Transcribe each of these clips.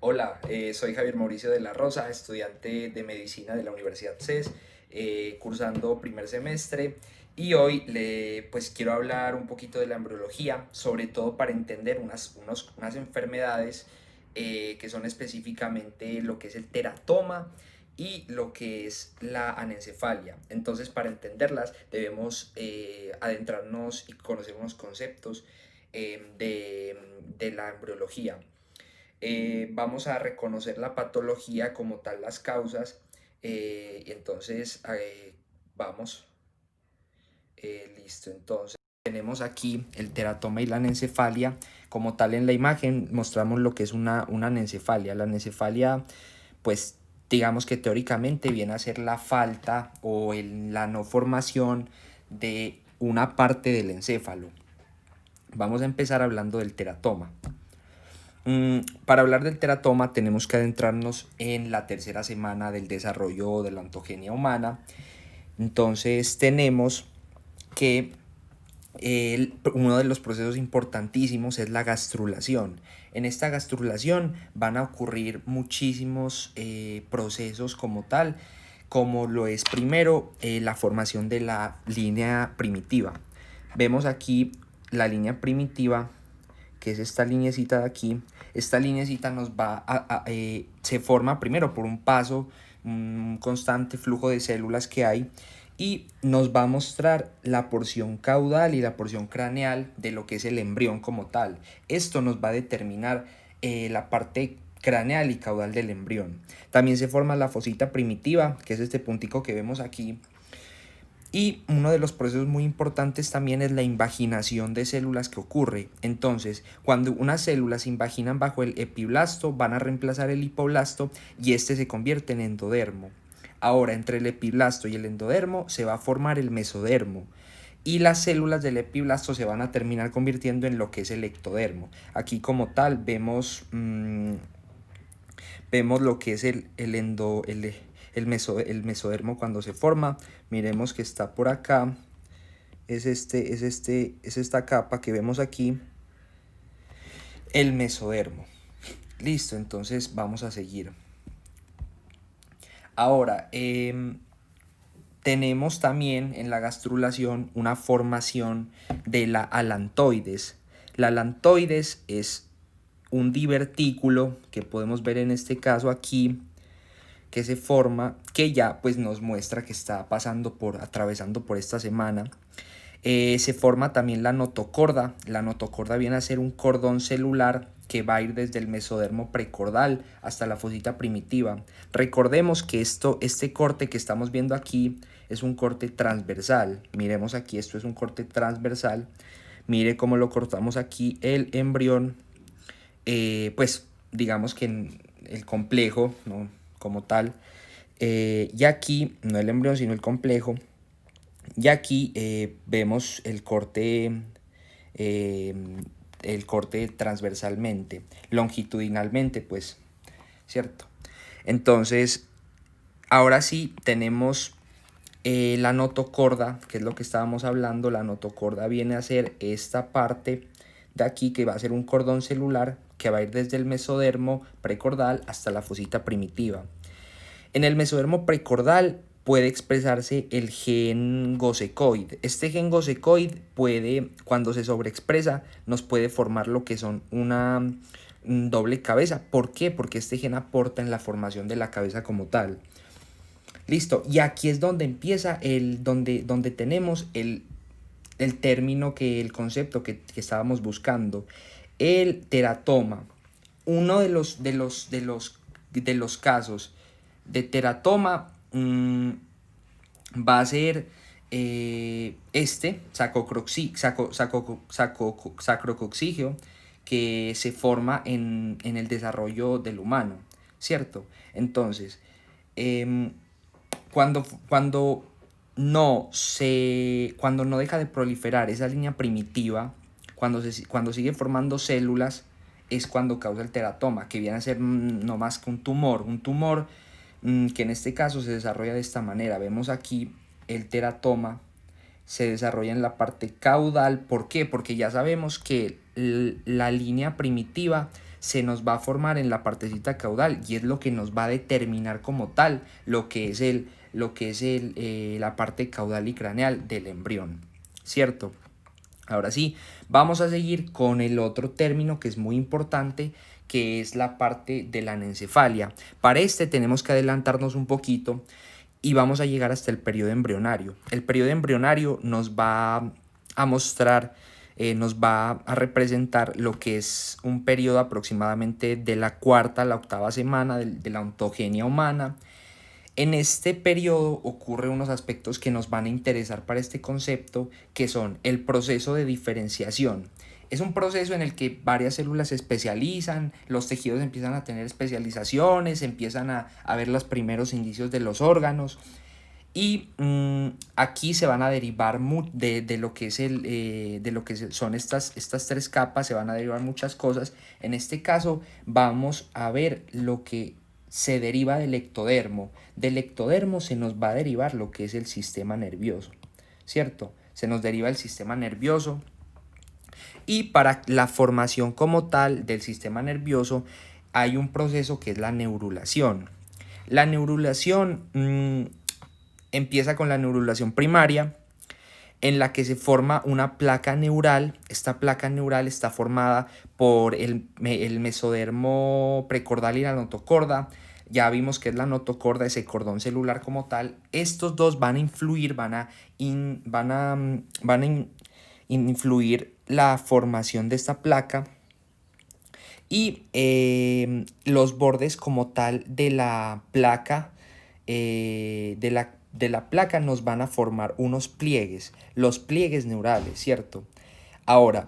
Hola, soy Javier Mauricio de la Rosa, estudiante de medicina de la Universidad CES, cursando primer semestre y hoy pues quiero hablar un poquito de la embriología, sobre todo para entender unas enfermedades que son específicamente lo que es el teratoma y lo que es la anencefalia. Entonces, para entenderlas debemos adentrarnos y conocer unos conceptos de la embriología. Vamos a reconocer la patología como tal, las causas. Entonces, vamos, listo. Entonces, tenemos aquí el teratoma y la anencefalia. Como tal, en la imagen mostramos lo que es una anencefalia. La anencefalia, pues, digamos que teóricamente viene a ser la falta o la no formación de una parte del encéfalo. Vamos a empezar hablando del teratoma. Para hablar del teratoma tenemos que adentrarnos en la tercera semana del desarrollo de la ontogenia humana. Entonces tenemos que uno de los procesos importantísimos es la gastrulación. En esta gastrulación van a ocurrir muchísimos procesos como tal, como lo es primero la formación de la línea primitiva. Vemos aquí la línea primitiva, que es esta linecita de aquí. Esta linecita nos va se forma primero por un paso, un constante flujo de células que hay, y nos va a mostrar la porción caudal y la porción craneal de lo que es el embrión como tal. Esto nos va a determinar la parte craneal y caudal del embrión. También se forma la fosita primitiva, que es este puntico que vemos aquí. Y uno de los procesos muy importantes también es la invaginación de células que ocurre. Entonces, cuando unas células se invaginan bajo el epiblasto, van a reemplazar el hipoblasto y este se convierte en endodermo. Ahora, entre el epiblasto y el endodermo se va a formar el mesodermo. Y las células del epiblasto se van a terminar convirtiendo en lo que es el ectodermo. Aquí como tal vemos lo que es el mesodermo cuando se forma. Miremos que está por acá. Es esta capa que vemos aquí, el mesodermo. Listo, entonces vamos a seguir. Ahora, tenemos también en la gastrulación una formación de la alantoides. La alantoides es un divertículo que podemos ver en este caso aquí, que se forma, que ya pues nos muestra que está atravesando por esta semana. Se forma también la notocorda. La notocorda viene a ser un cordón celular que va a ir desde el mesodermo precordal hasta la fosita primitiva. Recordemos que este corte que estamos viendo aquí es un corte transversal. Miremos aquí, esto es un corte transversal. Mire cómo lo cortamos aquí el embrión. Pues digamos que en el complejo, ¿no? Como tal. Y aquí, no el embrión, sino el complejo. Y aquí vemos eh, el corte transversalmente, longitudinalmente, pues, ¿cierto? Entonces, ahora sí tenemos la notocorda, que es lo que estábamos hablando. La notocorda viene a ser esta parte de aquí, que va a ser un cordón celular que va a ir desde el mesodermo precordal hasta la fosita primitiva. En el mesodermo precordal puede expresarse el gen gosecoid. Este gen gosecoid puede, cuando se sobreexpresa, nos puede formar lo que son una doble cabeza. ¿Por qué? Porque este gen aporta en la formación de la cabeza como tal. Listo. Y aquí es donde empieza donde tenemos el término, el concepto que estábamos buscando. El teratoma. Uno de los casos de teratoma va a ser sacrococcigio, que se forma en el desarrollo del humano, ¿cierto? Entonces, eh, cuando cuando no deja de proliferar esa línea primitiva, cuando sigue formando células, es cuando causa el teratoma, que viene a ser no más que un tumor que en este caso se desarrolla de esta manera. Vemos aquí el teratoma se desarrolla en la parte caudal. ¿Por qué? Porque ya sabemos que la línea primitiva se nos va a formar en la partecita caudal y es lo que nos va a determinar como tal lo que es la parte caudal y craneal del embrión, ¿cierto? Ahora sí, vamos a seguir con el otro término que es muy importante, que es la parte de la anencefalia. Para este tenemos que adelantarnos un poquito y vamos a llegar hasta el periodo embrionario. El periodo embrionario nos va a mostrar, nos va a representar lo que es un periodo aproximadamente de la cuarta a la octava semana de la ontogenia humana. En este periodo ocurren unos aspectos que nos van a interesar para este concepto, que son el proceso de diferenciación. Es un proceso en el que varias células se especializan, los tejidos empiezan a tener especializaciones, empiezan a ver los primeros indicios de los órganos y aquí se van a derivar de lo que es son estas tres capas, se van a derivar muchas cosas. En este caso vamos a ver lo que se deriva del ectodermo. Del ectodermo se nos va a derivar lo que es el sistema nervioso, ¿cierto? Se nos deriva el sistema nervioso y para la formación como tal del sistema nervioso hay un proceso que es la neurulación. La neurulación empieza con la neurulación primaria, en la que se forma una placa neural. Esta placa neural está formada por el mesodermo precordal y la notocorda. Ya vimos que es la notocorda, ese cordón celular como tal. Estos dos van a influir, van a influir la formación de esta placa y los bordes como tal de la placa de la placa nos van a formar unos pliegues, los pliegues neurales, ¿cierto? Ahora,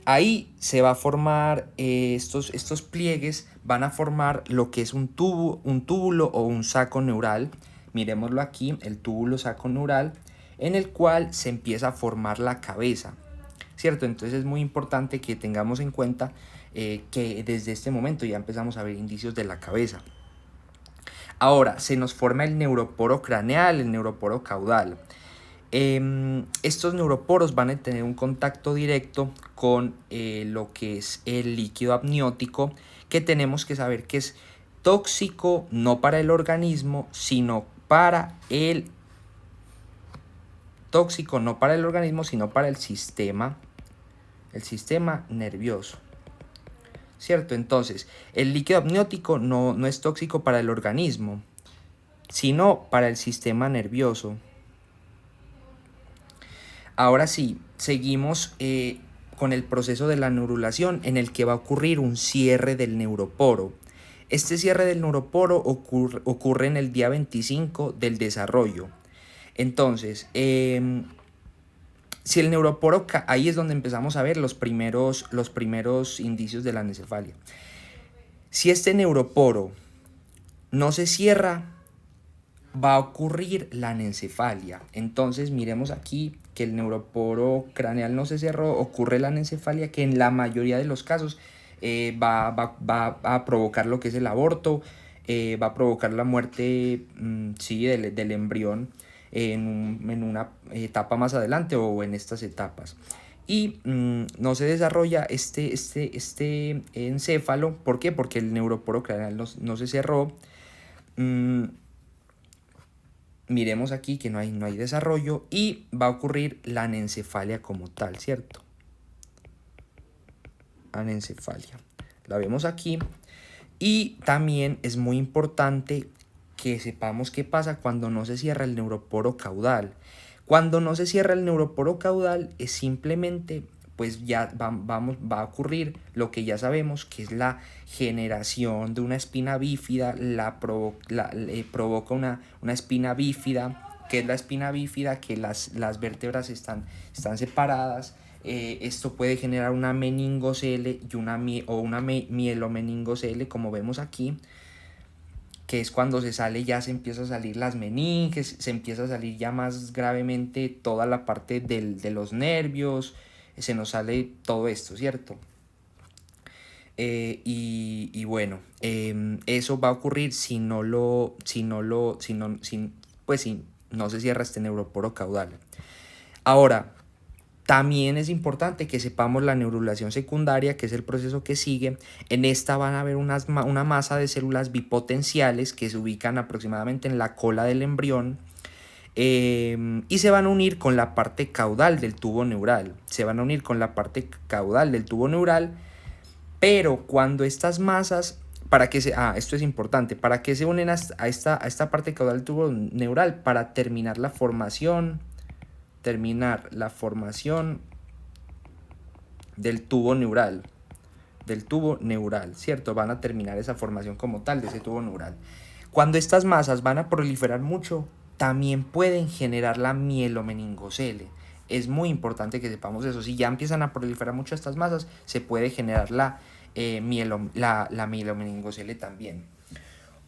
ahí se va a formar, estos pliegues van a formar lo que es un túbulo o un saco neural. Miremoslo aquí, el túbulo saco neural, en el cual se empieza a formar la cabeza, ¿cierto? Entonces es muy importante que tengamos en cuenta que desde este momento ya empezamos a ver indicios de la cabeza. Ahora, se nos forma el neuroporo craneal, el neuroporo caudal. Estos neuroporos van a tener un contacto directo con lo que es el líquido amniótico, que tenemos que saber que es tóxico no para el organismo, sino para el sistema nervioso, ¿cierto? Entonces, el líquido amniótico no es tóxico para el organismo, sino para el sistema nervioso. Ahora sí, seguimos con el proceso de la neurulación, en el que va a ocurrir un cierre del neuroporo. Este cierre del neuroporo ocurre en el día 25 del desarrollo. Entonces, si el neuroporo, ahí es donde empezamos a ver los primeros indicios de la anencefalia. Si este neuroporo no se cierra, va a ocurrir la anencefalia. Entonces miremos aquí que el neuroporo craneal no se cerró, ocurre la anencefalia, que en la mayoría de los casos va a provocar lo que es el aborto, va a provocar la muerte del embrión en una etapa más adelante o en estas etapas. Y no se desarrolla este encéfalo. ¿Por qué? Porque el neuroporo craneal no se cerró. Miremos aquí que no hay desarrollo y va a ocurrir la anencefalia como tal, ¿cierto? Anencefalia. La vemos aquí. Y también es muy importante que sepamos qué pasa cuando no se cierra el neuroporo caudal. Cuando no se cierra el neuroporo caudal es simplemente, pues ya va a ocurrir lo que ya sabemos, que es la generación de una espina bífida, provoca una espina bífida. ¿Qué es la espina bífida? Que las vértebras están separadas. Esto puede generar una meningocele y una mielomeningocele, como vemos aquí, que es cuando ya se empieza a salir las meninges, se empieza a salir ya más gravemente toda la parte de los nervios, se nos sale todo esto, ¿cierto? Bueno, eso va a ocurrir si no se cierra este neuroporo caudal. Ahora, También es importante que sepamos la neurulación secundaria, que es el proceso que sigue. En esta van a haber una masa de células bipotenciales que se ubican aproximadamente en la cola del embrión, y se van a unir con la parte caudal del tubo neural. Pero cuando estas masas, esto es importante, ¿para qué se unen a esta parte caudal del tubo neural? Para terminar la formación del tubo neural, ¿cierto? Van a terminar esa formación como tal de ese tubo neural. Cuando estas masas van a proliferar mucho, también pueden generar la mielomeningocele. Es muy importante que sepamos eso. Si ya empiezan a proliferar mucho estas masas, se puede generar la mielomeningocele también.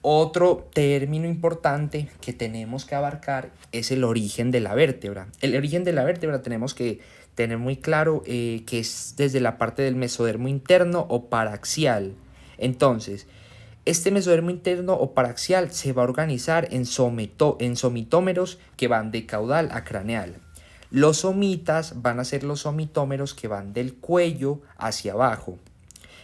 Otro término importante que tenemos que abarcar es el origen de la vértebra. El origen de la vértebra tenemos que tener muy claro que es desde la parte del mesodermo interno o paraxial. Entonces, este mesodermo interno o paraxial se va a organizar en somitómeros que van de caudal a craneal. Los somitas van a ser los somitómeros que van del cuello hacia abajo.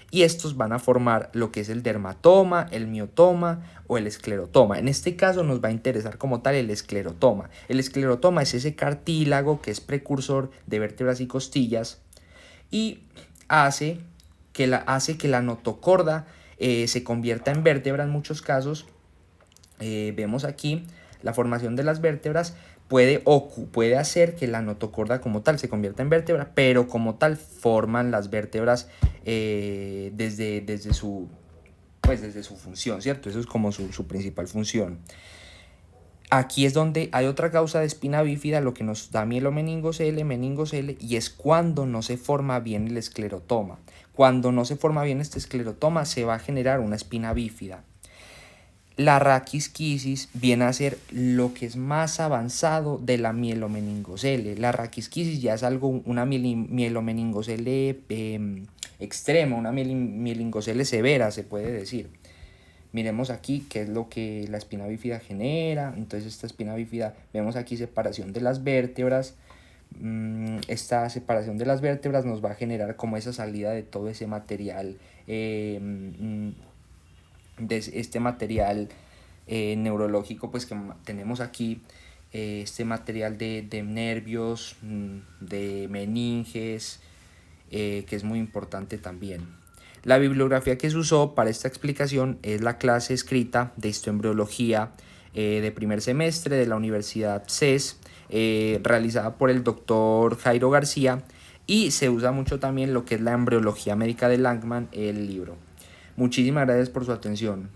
Y estos van a formar lo que es el dermatoma, el miotoma o el esclerotoma. En este caso nos va a interesar como tal el esclerotoma. El esclerotoma es ese cartílago que es precursor de vértebras y costillas y hace que la notocorda se convierta en vértebra en muchos casos. Vemos aquí la formación de las vértebras puede hacer que la notocorda como tal se convierta en vértebra, pero como tal forman las vértebras desde su función, ¿cierto? Eso es como su principal función. Aquí es donde hay otra causa de espina bífida, lo que nos da meningocele, y es cuando no se forma bien el esclerotoma. Cuando no se forma bien este esclerotoma, se va a generar una espina bífida. La raquisquisis viene a ser lo que es más avanzado de la mielomeningocele. La raquisquisis ya es una mielomeningocele extrema, una mielingocele severa, se puede decir. Miremos aquí qué es lo que la espina bífida genera. Entonces esta espina bífida, vemos aquí separación de las vértebras. Esta separación de las vértebras nos va a generar como esa salida de todo ese material, neurológico, pues que tenemos aquí, este material de nervios, de meninges, que es muy importante también. La bibliografía que se usó para esta explicación es la clase escrita de histoembriología de primer semestre de la Universidad CES, realizada por el doctor Jairo García, y se usa mucho también lo que es la embriología médica de Langman, el libro. Muchísimas gracias por su atención.